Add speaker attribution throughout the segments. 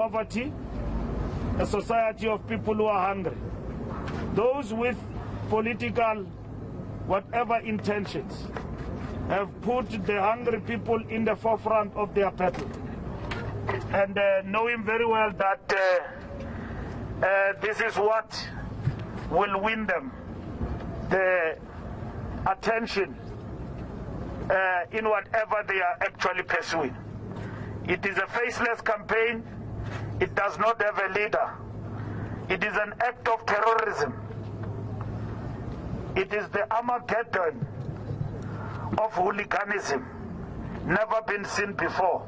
Speaker 1: Poverty, a society of people who are hungry. Those with political, whatever intentions, have put the hungry people in the forefront of their battle. And knowing very well that this is what will win them the attention in whatever they are actually pursuing. It is a faceless campaign. It does not have a leader. It is an act of terrorism. It is the Armageddon of hooliganism, never been seen before.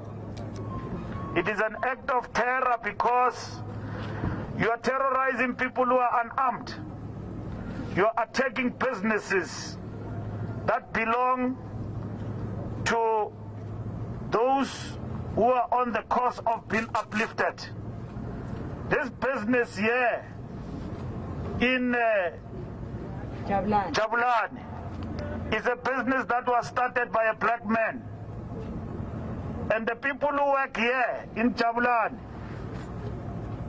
Speaker 1: It is an act of terror because you are terrorizing people who are unarmed. You are attacking businesses that belong to those who are on the course of being uplifted. This business here in Jabulani is a business that was started by a black man. And the people who work here in Jabulani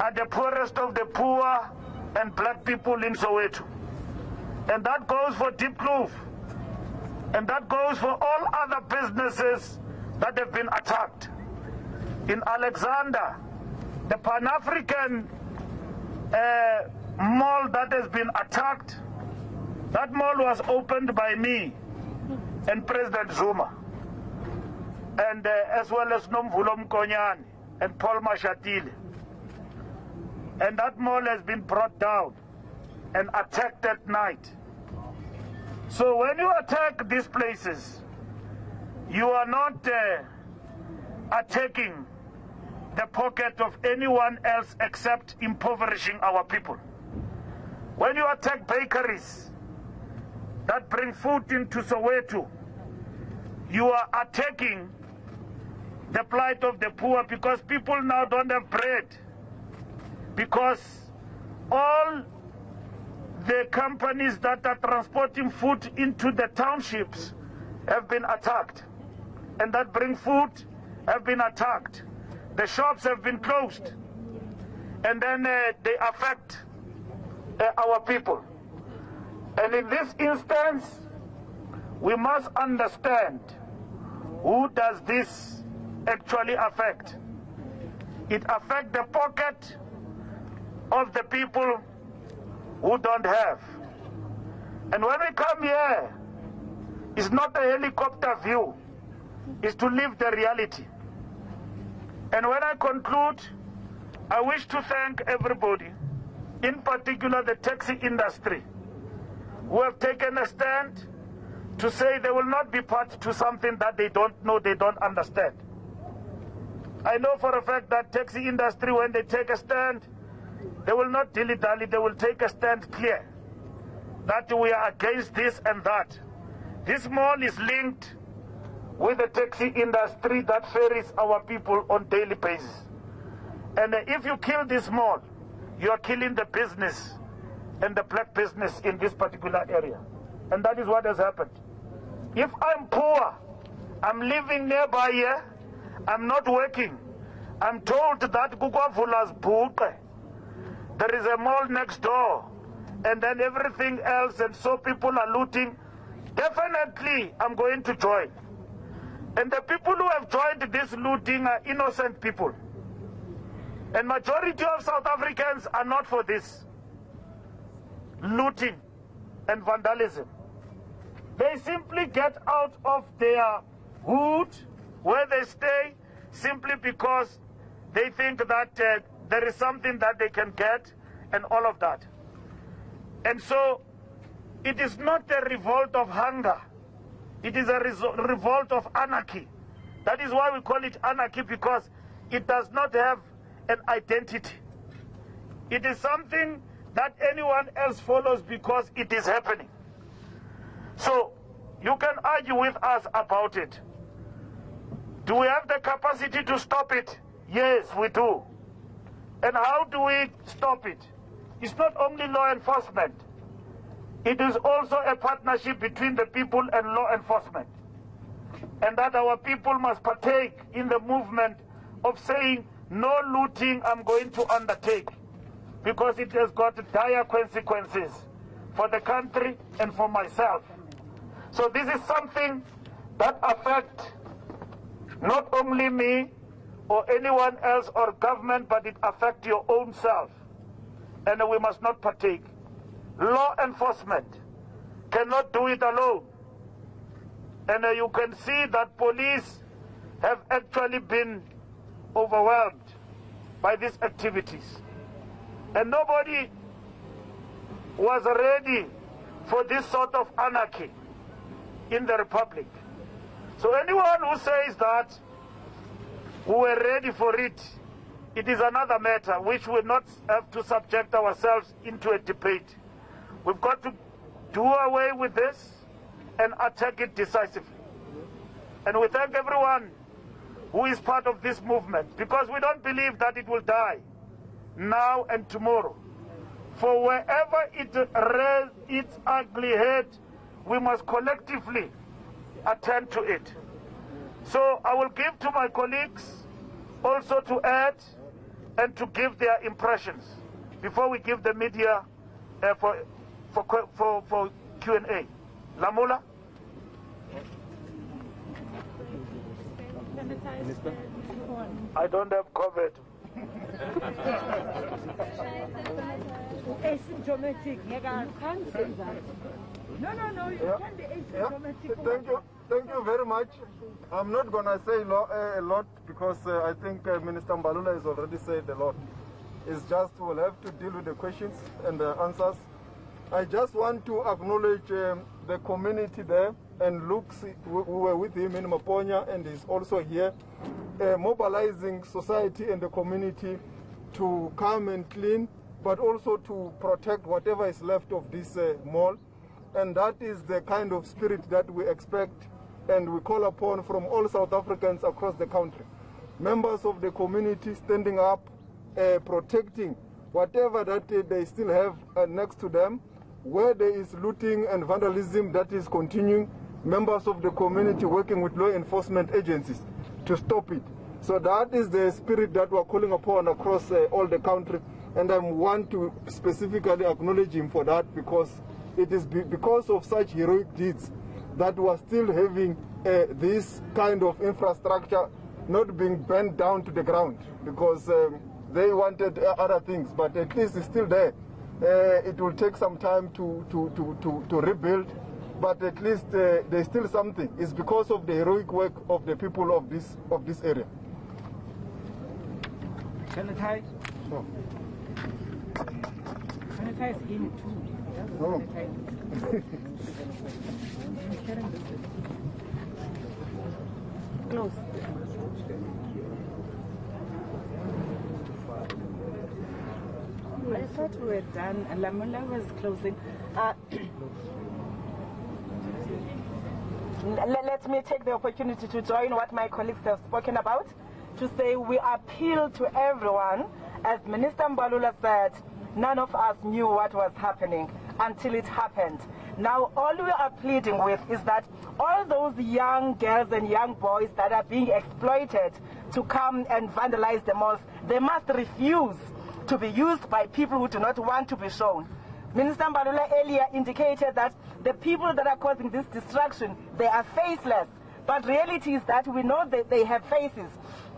Speaker 1: are the poorest of the poor and black people in Soweto. And that goes for Deep Kloof. And that goes for all other businesses that have been attacked. In Alexander, the Pan-African mall that has been attacked, that mall was opened by me and President Zuma, and as well as Nomvulo Mkonyane and Paul Mashatile. And that mall has been brought down and attacked at night. So when you attack these places, you are not attacking the pocket of anyone else except impoverishing our people. When you attack bakeries that bring food into Soweto, you are attacking the plight of the poor, because people now don't have bread, because all the companies that are transporting food into the townships have been attacked, and that bring food have been attacked. The shops have been closed, and then they affect our people. And in this instance, we must understand who does this actually affect. It affects the pocket of the people who don't have. And when we come here, it's not a helicopter view, it's to live the reality. And when I conclude, I wish to thank everybody, in particular the taxi industry, who have taken a stand to say they will not be part to something that they don't know, they don't understand. I know for a fact that taxi industry, when they take a stand, they will not dilly-dally, they will take a stand clear that we are against this and that. This mall is linked with the taxi industry that ferries our people on daily basis. And if you kill this mall, you are killing the business and the black business in this particular area. And that is what has happened. If I'm poor, I'm living nearby here, I'm not working, I'm told that Kukwavula's Buke, there is a mall next door, and then everything else, and so people are looting, definitely I'm going to join. And the people who have joined this looting are innocent people. And majority of South Africans are not for this looting and vandalism. They simply get out of their hood where they stay simply because they think that there is something that they can get and all of that. And so it is not a revolt of hunger. It is a revolt of anarchy. That is why we call it anarchy, because it does not have an identity. It is something that anyone else follows because it is happening. So you can argue with us about it. Do we have the capacity to stop it? Yes, we do. And how do we stop it? It's not only law enforcement. It is also a partnership between the people and law enforcement. And that our people must partake in the movement of saying no looting I'm going to undertake, because it has got dire consequences for the country and for myself. So this is something that affects not only me or anyone else or government, but it affects your own self. And we must not partake. Law enforcement cannot do it alone. And you can see that police have actually been overwhelmed by these activities. And nobody was ready for this sort of anarchy in the Republic. So anyone who says that we were ready for it, it is another matter which we not have to subject ourselves into a debate. We've got to do away with this and attack it decisively. And we thank everyone who is part of this movement, because we don't believe that it will die now and tomorrow. For wherever it rears its ugly head, we must collectively attend to it. So I will give to my colleagues also to add and to give their impressions before we give the media for Q&A. Lamula? I don't have COVID.
Speaker 2: Asymptomatic. You can't say that. No, you can't be asymptomatic.
Speaker 3: Thank you very much. I'm not going to say a lot because I think Minister Mbalula has already said a lot. It's just we'll have to deal with the questions and the answers. I just want to acknowledge the community there, and Lux, who were with him in Maponya and is also here, mobilizing society and the community to come and clean, but also to protect whatever is left of this mall. And that is the kind of spirit that we expect and we call upon from all South Africans across the country. Members of the community standing up, protecting whatever that they still have next to them. Where there is looting and vandalism that is continuing, members of the community working with law enforcement agencies to stop it. So that is the spirit that we're calling upon across all the country, and I want to specifically acknowledge him for that, because it is because of such heroic deeds that we're still having this kind of infrastructure not being bent down to the ground, because they wanted other things, but at least it's still there. It will take some time to rebuild, but at least there's still something. It's because of the heroic work of the people of this area.
Speaker 2: Sanitize?
Speaker 3: No.
Speaker 2: Sanitize in too.
Speaker 3: No.
Speaker 2: Close. I thought we were done. Lamula was closing.
Speaker 4: Let me take the opportunity to join what my colleagues have spoken about, to say we appeal to everyone. As Minister Mbalula said, none of us knew what was happening until it happened. Now all we are pleading with is that all those young girls and young boys that are being exploited to come and vandalize the malls, they must refuse to be used by people who do not want to be shown. Minister Mbalula earlier indicated that the people that are causing this destruction, they are faceless. But reality is that we know that they have faces.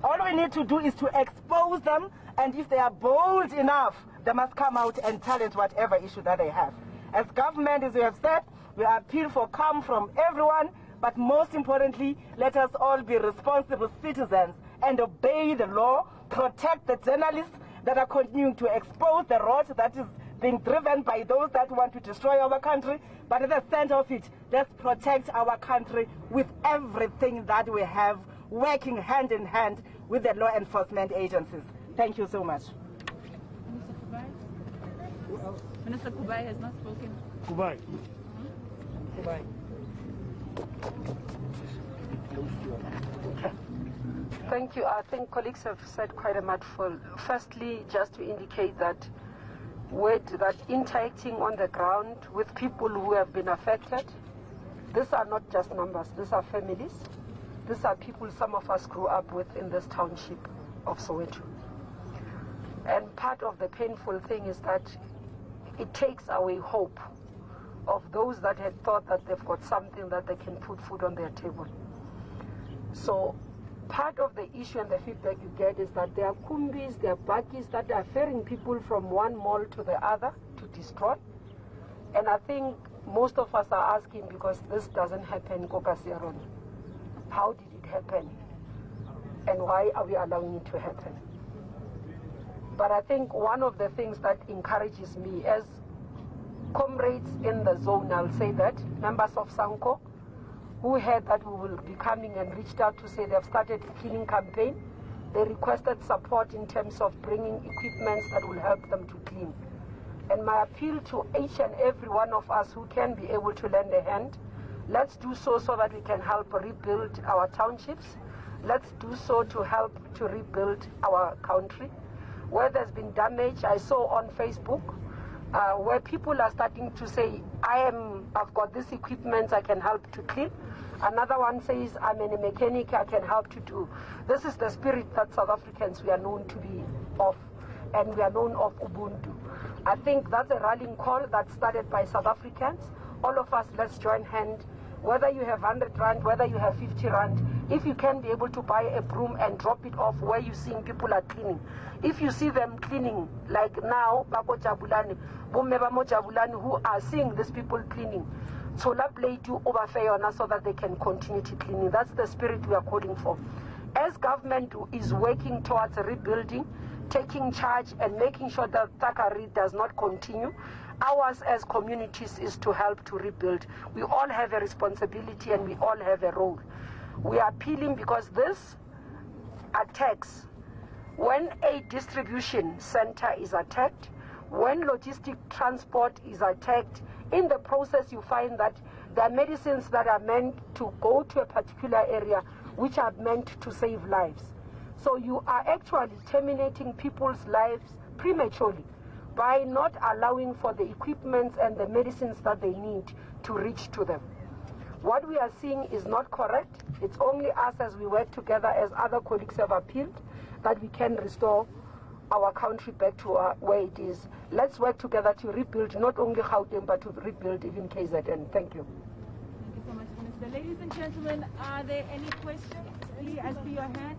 Speaker 4: All we need to do is to expose them, and if they are bold enough, they must come out and challenge whatever issue that they have. As government, as we have said, we appeal for calm from everyone, but most importantly, let us all be responsible citizens and obey the law, protect the journalists that are continuing to expose the rot that is being driven by those that want to destroy our country. But at the center of it, let's protect our country with everything that we have, working hand in hand with the law enforcement agencies. Thank you so much.
Speaker 5: Minister Kubayi has not spoken.
Speaker 1: Kubayi.
Speaker 4: Kubayi.
Speaker 6: Thank you. I think colleagues have said quite a mouthful. Firstly, just to indicate that interacting on the ground with people who have been affected, these are not just numbers, these are families. These are people some of us grew up with in this township of Soweto. part of the painful thing is that it takes away hope of those that had thought that they've got something that they can put food on their table. So part of the issue and the feedback you get is that there are kumbis, there are bakis that are ferrying people from one mall to the other to destroy. And I think most of us are asking, because this doesn't happen, Kokasiaroni. How did it happen? And why are we allowing it to happen? But I think one of the things that encourages me as comrades in the zone, I'll say that, members of Sanko, who heard that we will be coming and reached out to say they've started a cleaning campaign. They requested support in terms of bringing equipments that will help them to clean. And my appeal to each and every one of us who can be able to lend a hand, let's do so that we can help rebuild our townships. Let's do so to help to rebuild our country. Where there's been damage, I saw on Facebook, where people are starting to say, I've got this equipment, I can help to clean. Another one says, I'm a mechanic, I can help to do. This is the spirit that South Africans we are known to be of, and we are known of Ubuntu. I think that's a rallying call that started by South Africans. All of us, let's join hand. Whether you have 100 rand, whether you have 50 rand, if you can be able to buy a broom and drop it off where you're seeing people are cleaning. If you see them cleaning, like now, Bako Jabulani, Bumebamo Jabulani, who are seeing these people cleaning, so play to overfare so that they can continue to cleaning. That's the spirit we are calling for. As government is working towards rebuilding, taking charge and making sure that Takari does not continue, ours as communities is to help to rebuild. We all have a responsibility and we all have a role. We are appealing because this attacks, when a distribution center is attacked, when logistic transport is attacked, in the process you find that there are medicines that are meant to go to a particular area which are meant to save lives. So you are actually terminating people's lives prematurely by not allowing for the equipment and the medicines that they need to reach to them. What we are seeing is not correct. It's only us as we work together, as other colleagues have appealed, that we can restore our country back to where it is. Let's work together to rebuild not only Gauteng, but to rebuild even KZN. Thank you.
Speaker 5: Thank you so much, Minister. Ladies and gentlemen, are there any questions? Please, I see your hand.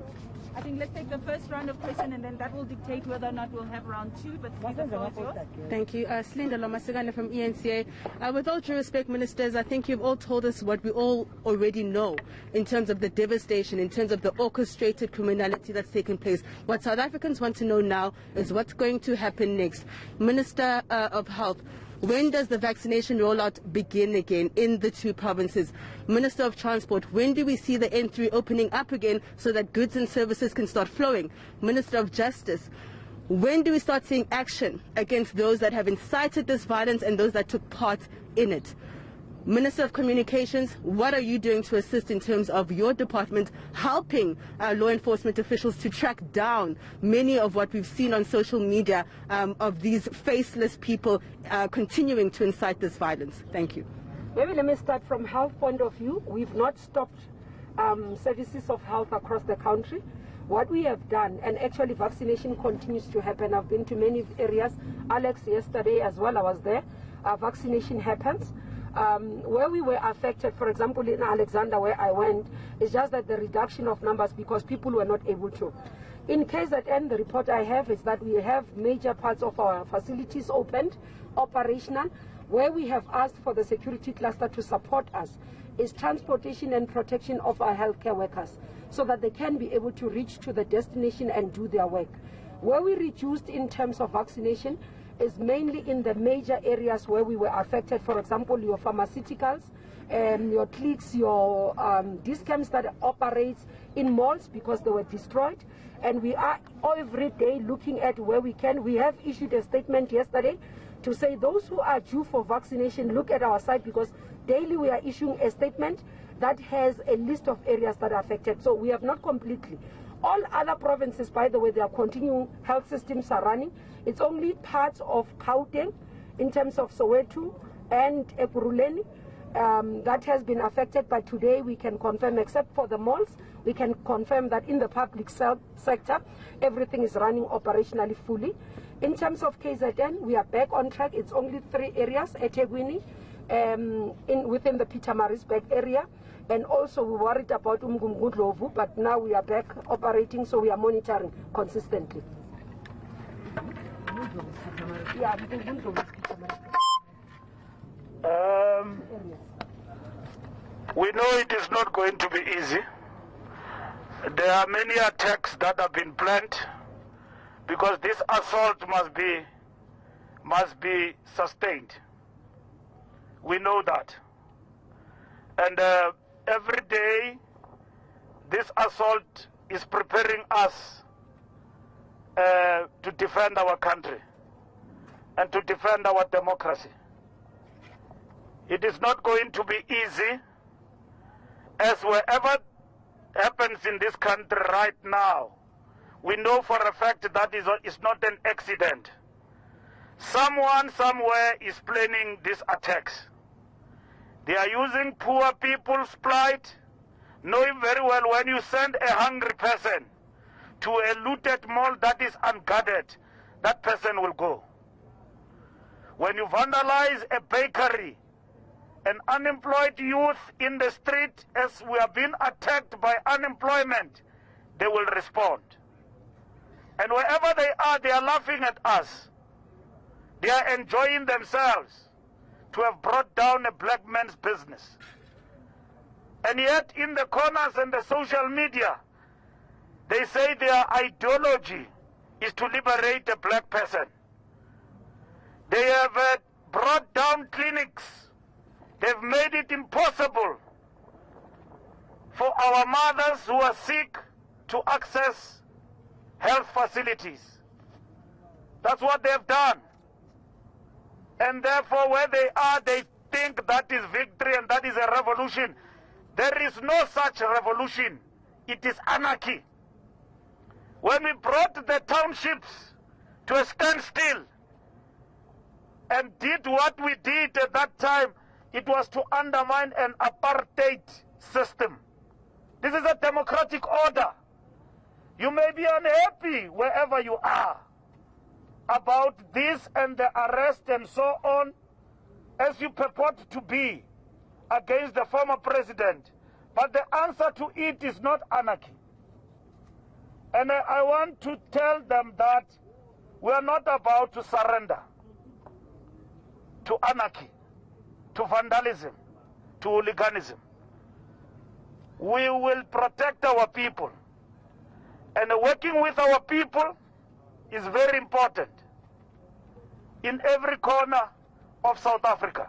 Speaker 5: I think let's take the first round of questions, and then that will dictate whether or not we'll have round two. But the floor is yours.
Speaker 7: Thank you. Slinda Lomasigana from eNCA. With all due respect, ministers, I think you've all told us what we all already know in terms of the devastation, in terms of the orchestrated criminality that's taken place. What South Africans want to know now is what's going to happen next. Minister of Health, when does the vaccination rollout begin again in the two provinces? Minister of Transport, when do we see the N3 opening up again so that goods and services can start flowing? Minister of Justice, when do we start seeing action against those that have incited this violence and those that took part in it? Minister of Communications, what are you doing to assist in terms of your department helping law enforcement officials to track down many of what we've seen on social media of these faceless people continuing to incite this violence? Thank you.
Speaker 6: Maybe let me start from health point of view. We've not stopped services of health across the country. What we have done, and actually vaccination continues to happen. I've been to many areas. Alex, yesterday as well, I was there. Vaccination happens. Where we were affected, for example, in Alexander, where I went, it's just that the reduction of numbers because people were not able to. In KZN, the report I have is that we have major parts of our facilities opened, operational. Where we have asked for the security cluster to support us is transportation and protection of our healthcare workers so that they can be able to reach to the destination and do their work. Where we reduced in terms of vaccination is mainly in the major areas where we were affected. For example, your pharmaceuticals, your clinics, your discounts that operates in malls because they were destroyed. And we are every day looking at where we can. We have issued a statement yesterday to say those who are due for vaccination, look at our site, because daily we are issuing a statement that has a list of areas that are affected. So we have not completely. All other provinces, by the way, their continuing health systems are running. It's only parts of Gauteng, in terms of Soweto and Ekurhuleni, that has been affected. But today we can confirm, except for the malls, We can confirm that in the public sector, everything is running operationally fully. In terms of KZN, we are back on track. It's only 3 areas, eThekwini, within the Pietermaritzburg area, and also we worried about Umgungundlovu, but now we are back operating, so we are monitoring consistently.
Speaker 1: We know it is not going to be easy. There are many attacks that have been planned because this assault must be sustained. We know that. And every day this assault is preparing us to defend our country and to defend our democracy. It is not going to be easy, as wherever happens in this country right now, we know for a fact that is not an accident. Someone somewhere is planning these attacks. They are using poor people's plight, knowing very well when you send a hungry person to a looted mall that is unguarded, that person will go. When you vandalize a bakery, an unemployed youth in the street, as we are being attacked by unemployment, they will respond. And wherever they are laughing at us. They are enjoying themselves to have brought down a black man's business. And yet in the corners and the social media, they say their ideology is to liberate a black person. They have brought down clinics. They've made it impossible for our mothers who are sick to access health facilities. That's what they've done. And therefore, where they are, they think that is victory and that is a revolution. There is no such revolution. It is anarchy. When we brought the townships to a standstill and did what we did at that time, it was to undermine an apartheid system. This is a democratic order. You may be unhappy wherever you are about this and the arrest and so on, as you purport to be against the former president. But the answer to it is not anarchy. And I want to tell them that we are not about to surrender to anarchy, to vandalism, to hooliganism. We will protect our people. And working with our people is very important in every corner of South Africa.